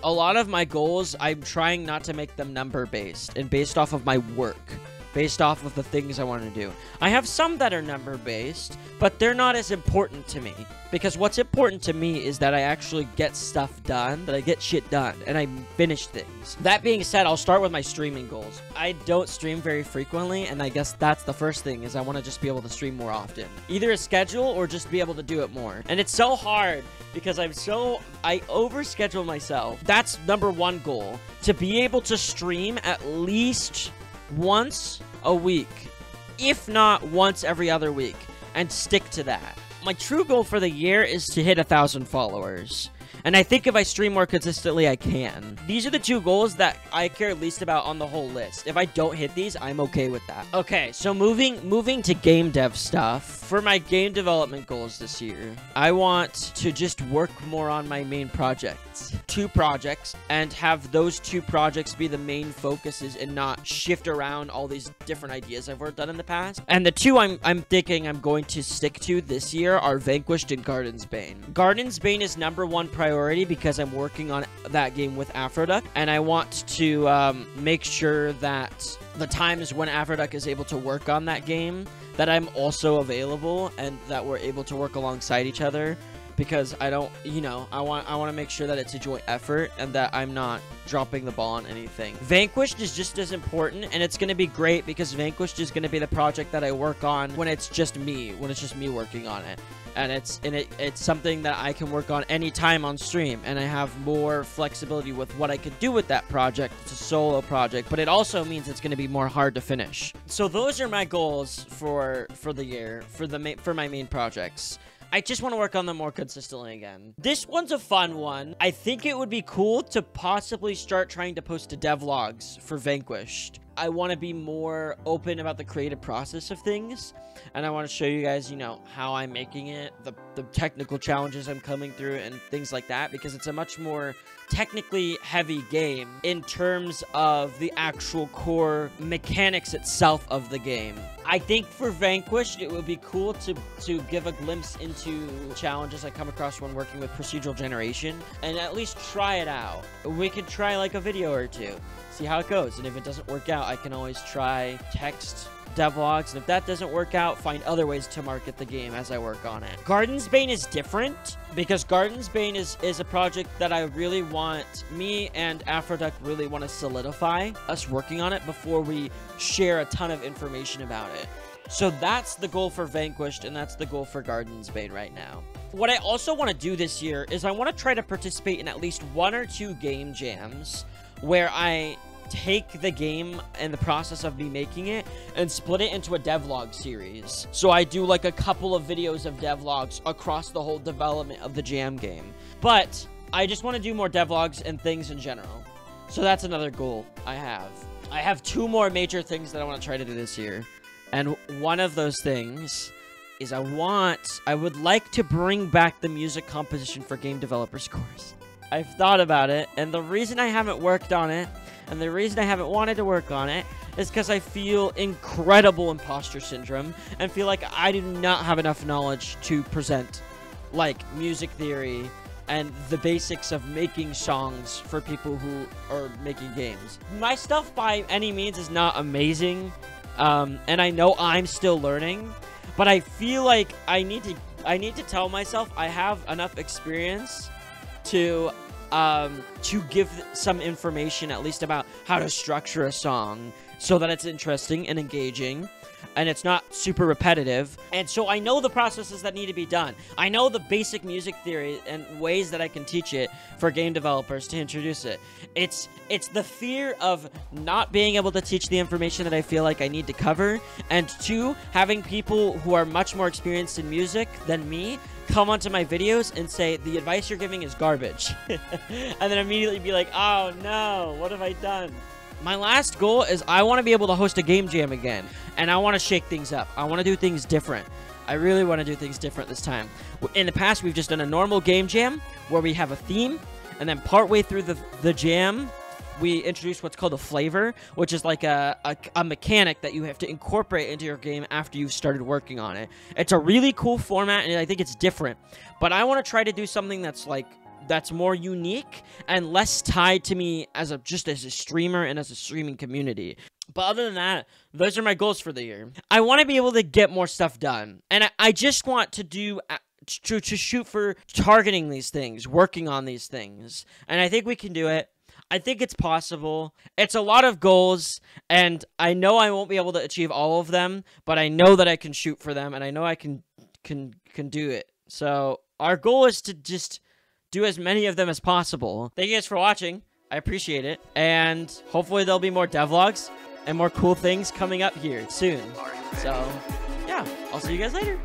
A lot of my goals, I'm trying not to make them number-based and based off of my work. Based off of the things I want to do. I have some that are number-based, but they're not as important to me. Because what's important to me is that I actually get stuff done, that I get shit done, and I finish things. That being said, I'll start with my streaming goals. I don't stream very frequently, and I guess that's the first thing, is I want to just be able to stream more often. Either a schedule or just be able to do it more. And it's so hard, because I overschedule myself. That's number one goal. To be able to stream at least once a week, if not once every other week, and stick to that. My true goal for the year is to hit 1,000 followers. And I think if I stream more consistently, I can. These are the two goals that I care least about on the whole list. If I don't hit these, I'm okay with that. Okay, so moving to game dev stuff. For my game development goals this year, I want to just work more on my main projects. 2 projects, and have those 2 projects be the main focuses and not shift around all these different ideas I've worked on in the past. And the 2 I'm thinking I'm going to stick to this year are Vanquished and Garden's Bane. Garden's Bane is number 1 priority because I'm working on that game with Afroduck, and I want to make sure that the times when Afroduck is able to work on that game, that I'm also available and that we're able to work alongside each other. Because I don't, I want to make sure that it's a joint effort and that I'm not dropping the ball on anything. Vanquished is just as important, and it's going to be great because Vanquished is going to be the project that I work on when it's just me working on it. And it's something that I can work on anytime on stream, and I have more flexibility with what I could do with that project. It's a solo project, but it also means it's going to be more hard to finish. So those are my goals for the year, for my main projects. I just want to work on them more consistently again. This one's a fun one. I think it would be cool to possibly start trying to post to devlogs for Vanquished. I want to be more open about the creative process of things, and I want to show you guys, how I'm making it, the technical challenges I'm coming through, and things like that, because it's a much more technically heavy game in terms of the actual core mechanics itself of the game. I think for Vanquished, it would be cool to give a glimpse into challenges I come across when working with procedural generation, and at least try it out. We could try like a video or 2, see how it goes, and if it doesn't work out, I can always try text devlogs, and if that doesn't work out, find other ways to market the game as I work on it. Garden's Bane is different, because Garden's Bane is a project that I really want, me and Afroduck really want to solidify us working on it before we share a ton of information about it. So that's the goal for Vanquished, and that's the goal for Garden's Bane right now. What I also want to do this year is I want to try to participate in at least 1 or 2 game jams where I take the game and the process of me making it and split it into a devlog series. So I do like a couple of videos of devlogs across the whole development of the jam game. But I just want to do more devlogs and things in general. So that's another goal I have. I have 2 more major things that I want to try to do this year. And one of those things is I would like to bring back the music composition for game developer scores. I've thought about it, and the reason I haven't worked on it, and the reason I haven't wanted to work on it, is because I feel incredible imposter syndrome, and feel like I do not have enough knowledge to present, like, music theory, and the basics of making songs for people who are making games. My stuff, by any means, is not amazing, and I know I'm still learning, but I feel like I need to tell myself I have enough experience to give some information at least about how to structure a song so that it's interesting and engaging and it's not super repetitive. And so I know the processes that need to be done. I know the basic music theory and ways that I can teach it for game developers to introduce it. It's the fear of not being able to teach the information that I feel like I need to cover, and 2, having people who are much more experienced in music than me come onto my videos and say, the advice you're giving is garbage. And then immediately be like, oh no, what have I done? My last goal is I want to be able to host a game jam again, and I want to shake things up. I want to do things different. I really want to do things different this time. In the past, we've just done a normal game jam where we have a theme, and then partway through the jam, we introduce what's called a flavor, which is like a mechanic that you have to incorporate into your game after you've started working on it. It's a really cool format, and I think it's different. But I want to try to do something that's like that's more unique and less tied to me as just as a streamer and as a streaming community. But other than that, those are my goals for the year. I want to be able to get more stuff done. And I just want to do... To shoot for targeting these things, working on these things. And I think we can do it. I think it's possible. It's a lot of goals, and I know I won't be able to achieve all of them, but I know that I can shoot for them, and I know I can do it. So our goal is to just do as many of them as possible. Thank you guys for watching. I appreciate it. And hopefully there'll be more devlogs and more cool things coming up here soon. So, yeah, I'll see you guys later.